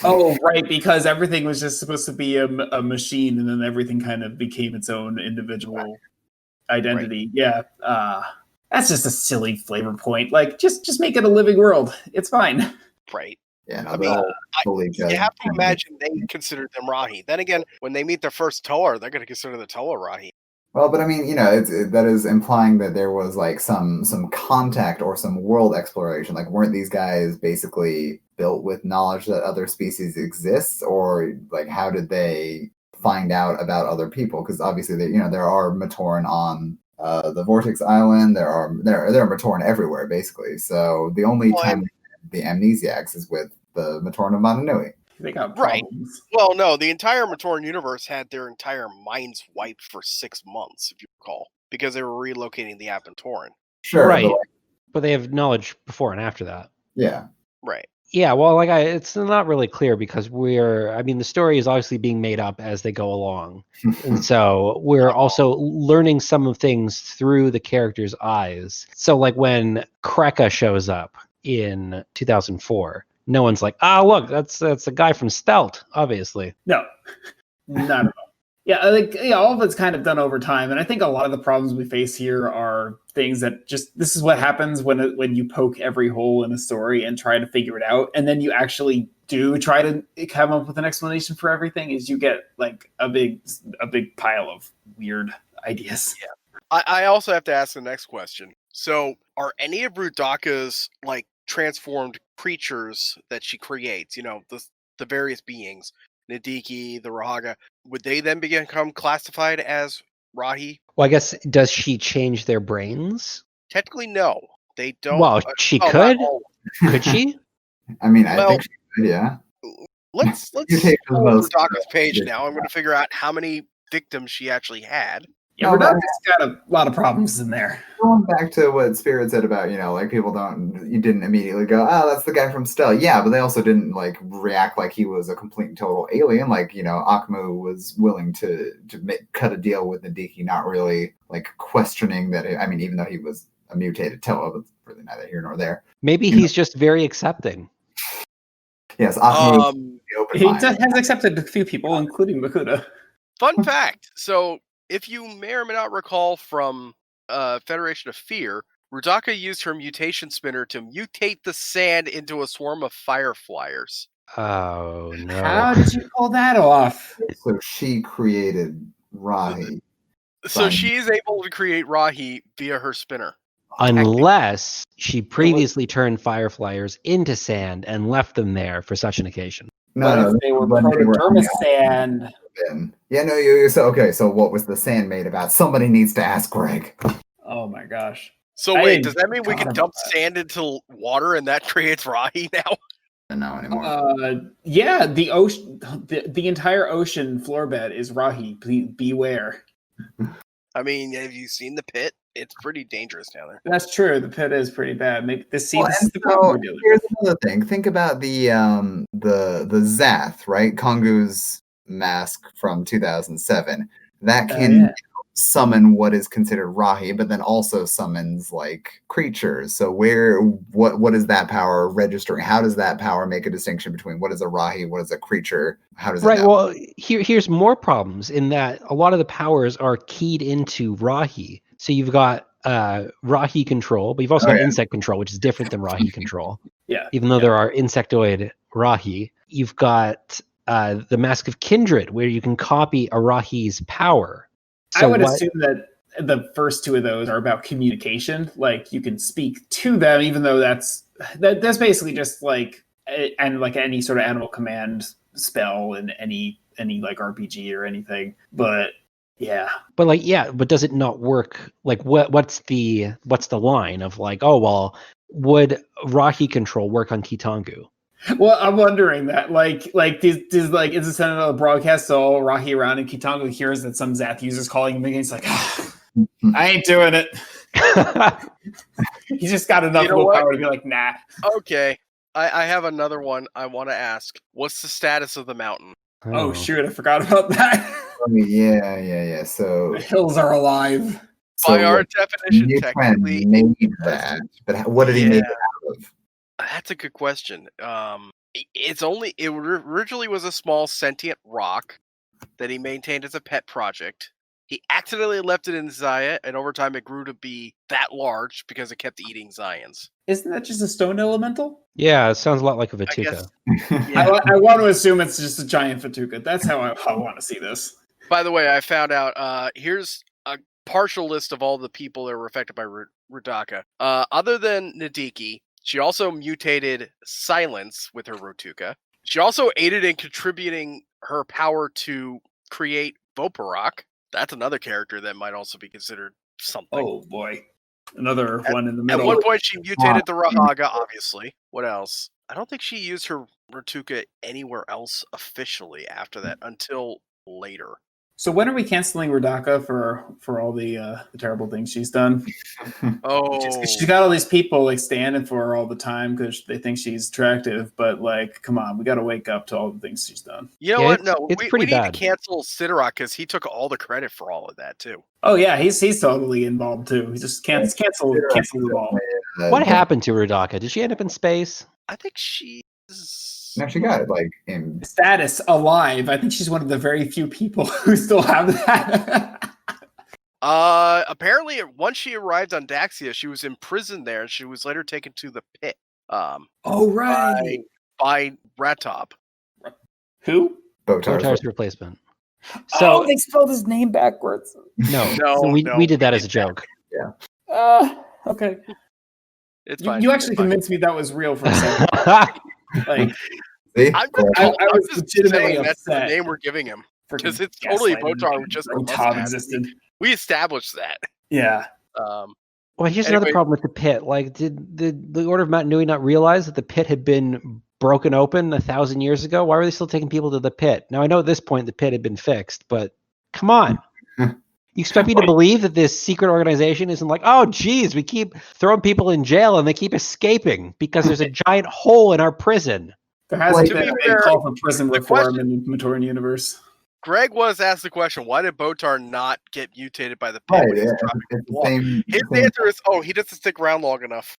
Oh, right, because everything was just supposed to be a machine, and then everything kind of became its own individual identity. Right. Yeah, that's just a silly flavor point. Like, just make it a living world. It's fine. Right. Yeah, no, I they're mean, all fully you judged. have to imagine they considered them Rahi. Then again, when they meet their first Toa, they're going to consider the Toa Rahi. Well, but I mean, that is implying that there was like some contact or some world exploration. Like, weren't these guys basically built with knowledge that other species exists, or like how did they find out about other people? Because obviously, there are Matoran on the Vortex Island. There are Matoran everywhere, basically. So the only Well, time the amnesiacs is with the Matoran of Mananui. They got Right. problems. Well, no, the entire Matoran universe had their entire minds wiped for 6 months, if you recall, because they were relocating the Aventoran. Sure, Right. but But they have knowledge before and after that. yeah. Right. Yeah, well, it's not really clear because the story is obviously being made up as they go along. And so we're also learning some of things through the character's eyes. So like when Kreka shows up in 2004, no one's like, look, that's a guy from Stealth, obviously. No, not at all. Yeah, all of it's kind of done over time, and I think a lot of the problems we face here are things that this is what happens when you poke every hole in a story and try to figure it out, and then you actually do try to come up with an explanation for everything. Is you get like a big pile of weird ideas. Yeah. I also have to ask the next question. So, are any of Rudaka's like transformed creatures that she creates? The various beings, Nadiki, the Rahaga, would they then become classified as Rahi? Well, I guess, does she change their brains? Technically, no. They don't. Well, she not could. all. Could she? I mean, I Well- think she could, yeah. Let's You take the pull most, Rudaka's page yeah. now. I'm going to figure out how many victims she actually had. Yeah, No, but- Redacted's got a lot of problems in there. Going back to what Spirit said about, like people you didn't immediately go, that's the guy from Stealth. Yeah, but they also didn't like react like he was a complete and total alien. Like, Akmu was willing to cut a deal with Nadiki, not really like questioning that. Even though he was a mutated Toa, but really neither here nor there. Maybe he's just very accepting. Yes, Akmu open He mind. has accepted a few people, including Makuta. Fun fact. So, if you may or may not recall from Federation of Fear, Rudaka used her mutation spinner to mutate the sand into a swarm of fireflies. Oh, no. How did you pull that off? So she created Rahi. So Fine. she is able to create Rahi via her spinner. Unless she previously turned fireflies into sand and left them there for such an occasion. But if they were protodermis sand. Yeah, no, so what was the sand made about? Somebody needs to ask Greg. Oh my gosh. So I wait, didn't does that mean we thought can about dump that. sand into water and that creates Rahi now? No anymore. Yeah, the ocean, the entire ocean floor bed is Rahi. Beware. I mean, have you seen the pit? It's pretty dangerous down there. That's true. The pit is pretty bad. Maybe this Well, is and the problem so we're dealing here's with. another thing. Think about the Zath, right? Kongu's mask from 2007. That can summon what is considered Rahi, but then also summons like creatures. So what is that power registering? How does that power make a distinction between what is a Rahi, what is a creature? How does it know? Well, here's more problems in that a lot of the powers are keyed into Rahi. So you've got Rahi control, but you've also got insect control, which is different than Rahi control. Yeah. Even though there are insectoid Rahi, you've got the Mask of Kindred, where you can copy a Rahi's power. So I would assume that the first two of those are about communication. Like you can speak to them, even though that's basically just like any sort of animal command spell in any like RPG or anything. But yeah. But does it not work? Like what's the line of like, oh well, would Rahi control work on Kitangu? Well, I'm wondering that, like, is it sent out a broadcast so Rahi around and Kitangu hears that some Zath user's calling him and he's like, I ain't doing it. He's just got enough willpower to be like, nah. Okay, I have another one I want to ask. What's the status of the mountain? Oh shoot, I forgot about that. Yeah. So the hills are alive. By our definition, Matoran technically, made that, but what did he make it out of? That's a good question. It originally was a small sentient rock that he maintained as a pet project. He accidentally left it in Zaya, and over time it grew to be that large because it kept eating Zions. Isn't that just a stone elemental? Yeah, it sounds a lot like a I Vatuka. guess. Yeah. I want to assume it's just a giant Vatuka. That's how I want to see this. By the way, I found out. Here's a partial list of all the people that were affected by Rudaka. Other than Nadiki, she also mutated Silence with her Rotuka. She also aided in contributing her power to create Voparok. That's another character that might also be considered something. Oh boy, another one in the middle. At one point, she mutated the Rahaga, obviously. What else? I don't think she used her Rotuka anywhere else officially after that until later. So when are we canceling Rudaka for all the terrible things she's done? Oh, She's got all these people like standing for her all the time because they think she's attractive. But like, come on, we got to wake up to all the things she's done. you know Yeah, what? it's- No, it's we pretty need bad. to cancel Sidorak because he took all the credit for all of that too. Oh yeah, he's totally involved too. He just cancel it all. What happened to Rudaka? Did she end up in space? I think she's. No, she got it like in. Status alive. I think she's one of the very few people who still have that. Apparently, once she arrived on Daxia, she was imprisoned there, and she was later taken to the pit. Oh right. By Ratop. Who? Botar's replacement. So So they spelled his name backwards. no, No, we did that as a joke. Okay. It's fine. You actually It's fine. convinced me that was real for a second. Like See? I'm I was just legitimately saying that's the upset. name we're giving him. Because freaking it's totally gaslighting Botar me. just Oh, must Tom have it. existed. We established that. Yeah. Well, here's another Anyway. problem with the pit. Like, did the Order of Mount Nui not realize that the pit had been broken open 1,000 years ago? Why were they still taking people to the pit? Now, I know at this point the pit had been fixed, but come on. You expect me to believe that this secret organization isn't like, oh, geez, we keep throwing people in jail and they keep escaping because there's a giant hole in our prison. There hasn't To been be a big fair, call for prison the reform in the Matoran universe. Greg was asked the question, why did Botar not get mutated by the pit? Right, when he was yeah, dropping it's the the wall? same. His same- answer is, he doesn't stick around long enough.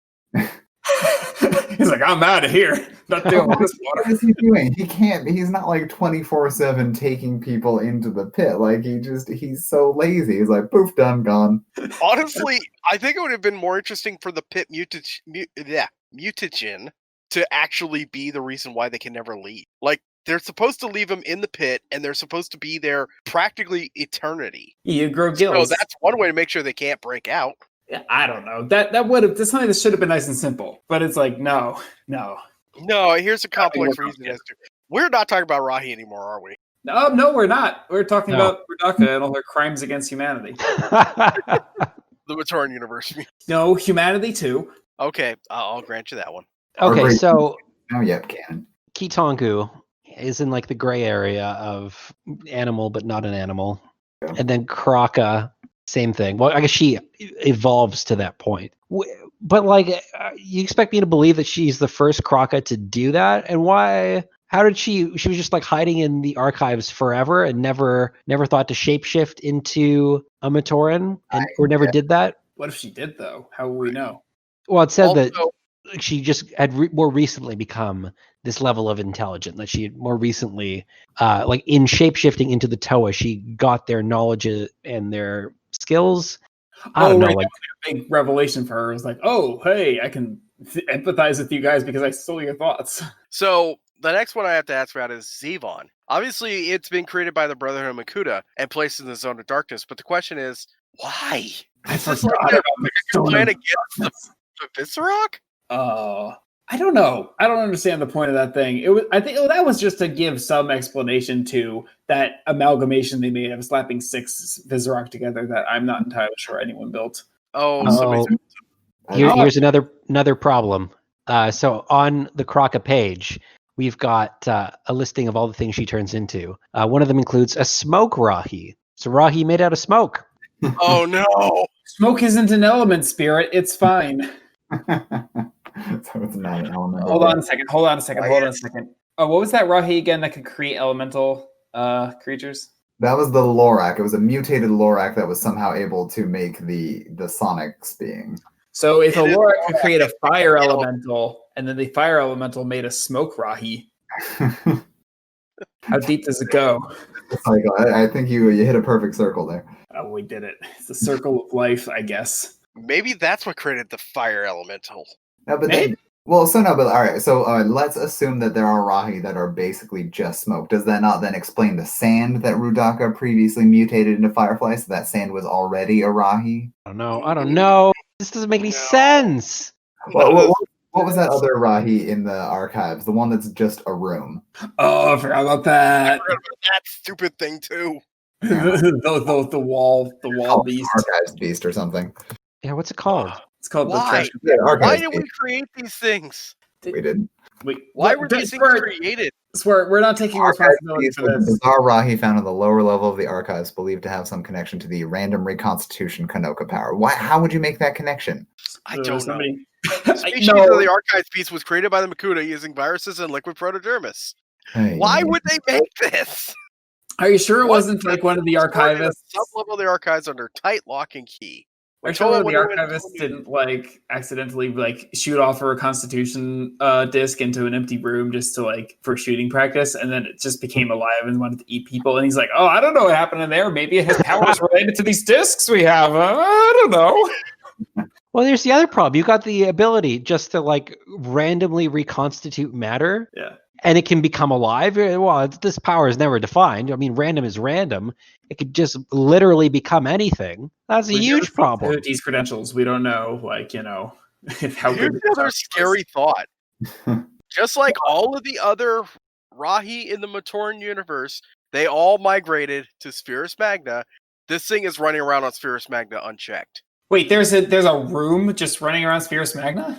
He's like, I'm out of here. Not doing this What more. is he doing? He can't. He's not like 24/7 taking people into the pit. Like he's so lazy. He's like, poof, done, gone. Honestly, I think it would have been more interesting for the pit mutagen to actually be the reason why they can never leave. Like, they're supposed to leave them in the pit, and they're supposed to be there practically eternity. You grow So gills. that's one way to make sure they can't break out. Yeah, I don't know. That's something that should have been nice and simple. But it's like, no. No, here's a complex reason as to. We're not talking about Rahi anymore, are we? No, we're not. We're talking No. about Rudaka and all her crimes against humanity. The Matoran universe. No, humanity too. Okay, I'll grant you that one. Okay, Or- so Oh, yep, canon. Kitonku is in like the gray area of animal but not an animal. Yeah. And then Kraka, same thing. Well, I guess she evolves to that point. But like, you expect me to believe that she's the first Kraka to do that? And why? How did she was just like hiding in the archives forever and never thought to shapeshift into a Matoran or never did that? What if she did though? How will we know? Well, it said that Also, she just had more recently become this level of intelligent, that she had more recently, like in shapeshifting into the Toa, she got their knowledge and their skills. I don't know, right, like that was a big revelation for her. It was like, oh, hey, I can empathize with you guys because I stole your thoughts. So the next one I have to ask about is Zevon. Obviously, it's been created by the Brotherhood of Makuta and placed in the Zone of Darkness, but the question is, why? Is this like forgot their about the plan Zone of against the Viscerock? I don't know. I don't understand the point of that thing. I think that was just to give some explanation to that amalgamation they made of slapping 6 Viscerock together that I'm not entirely sure anyone built. Oh, Oh. somebody's here's another problem. So on the Kraka page, we've got a listing of all the things she turns into. One of them includes a smoke Rahi. So Rahi made out of smoke. Oh no! Smoke isn't an element, Spirit. It's fine. So it's not an element. Hold on a second. Oh, what was that Rahi again that could create elemental creatures? That was the Lorak. It was a mutated Lorak that was somehow able to make the Sonics being. So if a It is Lorak could create a fire elemental, and then the fire elemental made a smoke Rahi, how deep does it go? It's like, I think you hit a perfect circle there. Oh, we did it. It's the circle of life, I guess. Maybe that's what created the fire elemental. No, but Maybe. then, well, so no, but all right. So let's assume that there are Rahi that are basically just smoke. Does that not then explain the sand that Rudaka previously mutated into Firefly? So that sand was already a Rahi. I don't know. This doesn't make any No. sense. What was that other Rahi in the archives? The one that's just a room. Oh, I forgot about I that. forgot about that stupid thing too. the wall Oh, beast. Archives beast or something. Yeah, what's it called? It's called Why? the trash. Yeah, Why archives did we beast. create these things? We did. Why were these things created? Swear, we're not taking Archives responsibility beast for was a this. bizarre Rahi found on the lower level of the archives, believed to have some connection to the random reconstitution Kanoka power. Why? How would you make that connection? I don't know. Somebody... The species No. of the archives beast was created by the Makuta using viruses and liquid protodermis. Hey, Why would they make this? Are you sure it What? wasn't like one of the archivists? Sub-level of the archives under tight lock and key. Are you sure one of the Toa went archivists into- didn't like accidentally like shoot off a reconstitution disc into an empty room just to like for shooting practice, and then it just became alive and wanted to eat people? And he's like, "Oh, I don't know what happened in there. Maybe it has powers related to these discs we have. I don't know." Well, there's the other problem. You got the ability just to like randomly reconstitute matter, Yeah. and it can become alive. Well, this power is never defined. I mean, random is random. It could just literally become anything. That's a We've never huge seen problem. These credentials, we don't know, like how Here's good. another scary thought. Just like all of the other Rahi in the Matoran universe, they all migrated to Spherus Magna. This thing is running around on Spherus Magna unchecked. Wait, there's a room just running around Spherus Magna.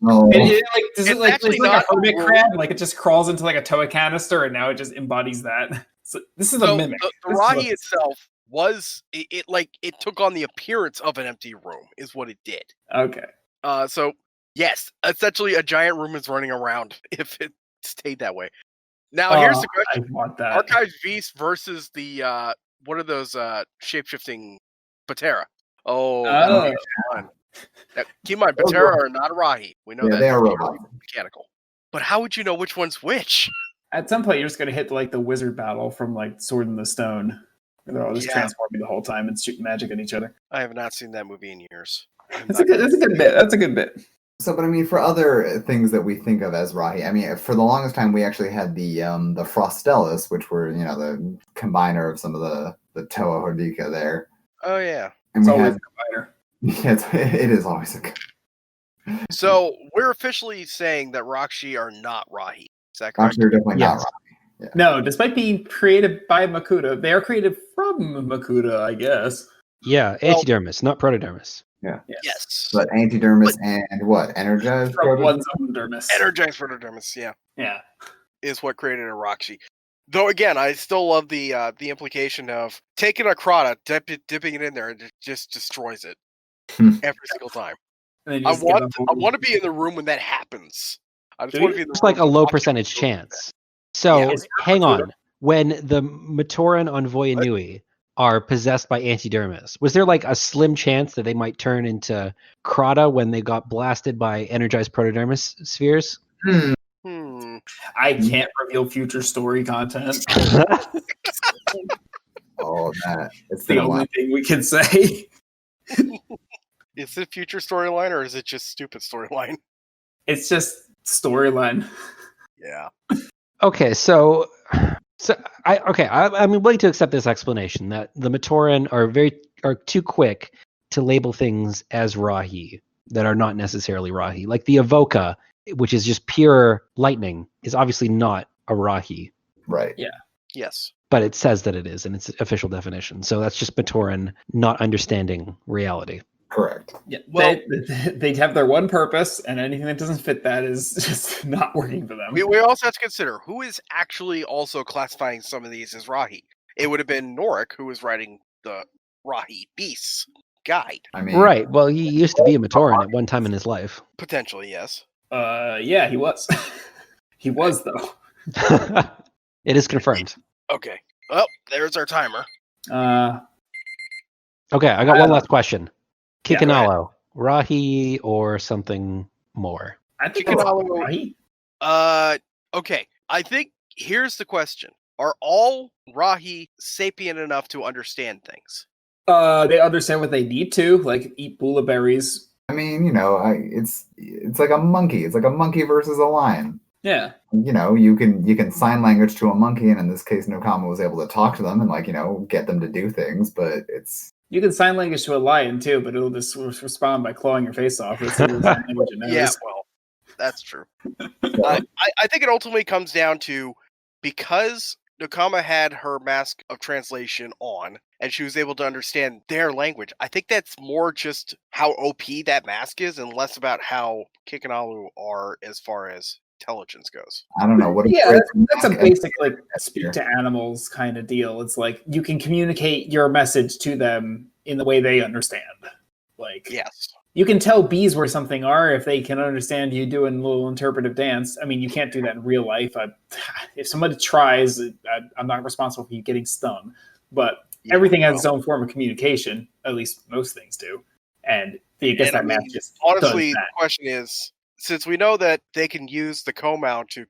No. Does It's it like actually it's like not a hermit a room. crab? Like it just crawls into like a Toa canister, and now it just embodies that. So this is a So mimic. the This is Rahi what- itself was it took on the appearance of an empty room, is what it did. Okay. So yes, essentially a giant room is running around if it stayed that way. Now here's the question: I want that. Archives Beast versus the what are those shape-shifting Patera? Oh, that'll be fun. Now, keep in mind, Patera are not a Rahi. We know Yeah, that they are they're robots. mechanical. But how would you know which one's which? At some point, you're just gonna hit like the wizard battle from like Sword in the Stone, where they're all just Yeah. transforming the whole time and shooting magic at each other. I have not seen that movie in years. That's a good bit. That's a good bit. So, but I mean, for other things that we think of as Rahi, I mean, for the longest time, we actually had the Frostellus, which were the combiner of some of the Toa Hordika there. Oh yeah. And It's we always had, a combiner. yeah, it is always a good. So we're officially saying that Rakshi are not Rahi. Is that correct? Actually, definitely not Yes. Rahi. No, despite being created by Makuta, they are created from Makuta, I guess. Yeah, antidermis, not protodermis. Yes. But antidermis and what? Energized? From proto- one's own dermis. Energized protodermis, yeah, Yeah. is what created a Rakshi. Though again, I still love the implication of taking a Krata, dipping it in there, and it just destroys it every single time. And then you I just give want to be in the room when that happens. I just Do want to you? be in the It's room like a when low Rakshi percentage goes chance. So Yeah. Is hang Makuta- on. When the Matoran on Voyanui are possessed by antidermis, was there like a slim chance that they might turn into Krata when they got blasted by energized protodermis spheres? Hmm. Hmm. I can't reveal future story content. Oh, that. It's It's the been a while. only thing we can say. Is it future storyline or is it just stupid storyline? It's just storyline. Yeah. Okay, so I'm willing to accept this explanation that the Matoran are too quick to label things as Rahi that are not necessarily Rahi. Like the Evoca, which is just pure lightning, is obviously not a Rahi, Right. Yes. but it says that it is in its official definition. So that's just Matoran not understanding reality. Correct. Yeah, Well- they have their one purpose, and anything that doesn't fit that is just not working for them. We also have to consider who is actually also classifying some of these as Rahi. It would have been Dorek who was writing the Rahi Beasts guide. I mean, Right. Well, he used to be a Matoran at one time in his life. Potentially, yes. Yeah, he was. He was though. It is confirmed. Okay. Well, there's our timer. Okay, I got one last question. Yeah, go ahead. Kikanalo, Rahi or something more? I think Chicken it's Hollow- Rahi. Okay. I think here's the question. are all Rahi sapient enough to understand things? They understand what they need to, like eat bula berries. I mean, it's like a monkey. It's like a monkey versus a lion. Yeah. You can sign language to a monkey, and in this case, Nokama was able to talk to them and get them to do things. But you can sign language to a lion too, but it'll just respond by clawing your face off. It's the sign language it knows. Yeah, well, that's true. I think it ultimately comes down to, because Nokama had her mask of translation on, and she was able to understand their language. I think that's more just how OP that mask is, and less about how Kikanalu are as far as intelligence goes. I don't know what. Yeah, that's a basic speak to animals kind of deal. It's like you can communicate your message to them in the way they understand. Yes, you can tell bees where something are if they can understand you doing a little interpretive dance. I mean, you can't do that in real life. If somebody tries, I'm not responsible for you getting stung. But everything has its own form of communication. At least most things do. And I guess that math just honestly, does that. The question is, since we know that they can use the co-mount to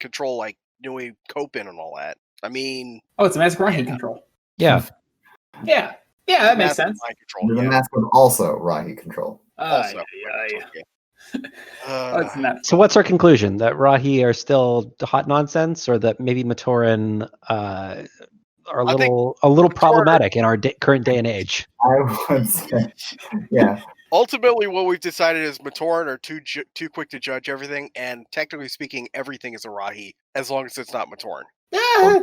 control Nui Kopin and all that, I mean... Oh, it's a mask Rahi control. Yeah. Yeah, that makes sense. The mask would also Rahi control. So what's our conclusion? That Rahi are still hot nonsense, or that maybe Matoran are a little problematic in our current day and age? I would say, yeah. Ultimately, what we've decided is Matoran are too quick to judge everything, and technically speaking, everything is a Rahi, as long as it's not Matoran. Yeah,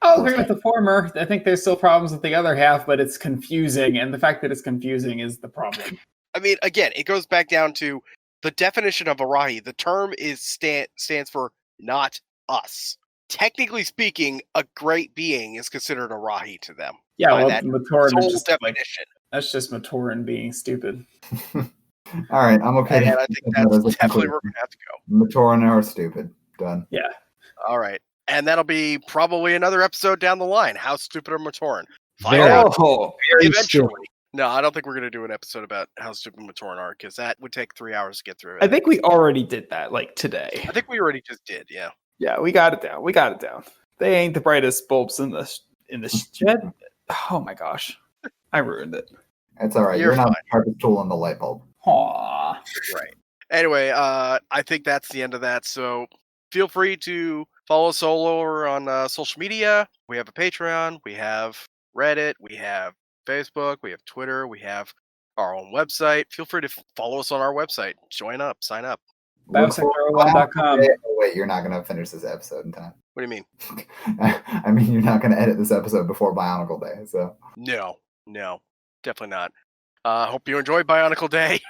I'll agree with the former. I think there's still problems with the other half, but it's confusing, and the fact that it's confusing is the problem. I mean, again, it goes back down to the definition of a Rahi. The term stands for not us. Technically speaking, a great being is considered a Rahi to them. Yeah, well, Matoran is just definition. That's just Matoran being stupid. All right, I'm okay. And I think that's definitely where we're going to have to go. Matoran are stupid. Done. Yeah. All right. And that'll be probably another episode down the line. How stupid are Matoran? Very eventually. Stupid. No, I don't think we're going to do an episode about how stupid Matoran are, because that would take 3 hours to get through. I think we already did that, today. I think we already just did, yeah. Yeah, we got it down. They ain't the brightest bulbs in the shed. Oh my gosh. I ruined it. It's all right. You're not the sharpest tool in the light bulb. Aww. Right. Anyway, I think that's the end of that. So feel free to follow us all over on social media. We have a Patreon. We have Reddit. We have Facebook. We have Twitter. We have our own website. Feel free to follow us on our website. Join up. Sign up. BioSector01.com. Oh, wait, you're not going to finish this episode in time. What do you mean? I mean, you're not going to edit this episode before Bionicle Day, so... No, definitely not. Hope you enjoy Bionicle Day.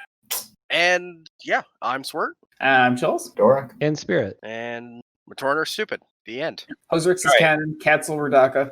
And, yeah, I'm Swert. I'm Chols. Dorek. And Spirit. And Matoran are stupid. The end. Hosrix is canon. Katzel Radaka.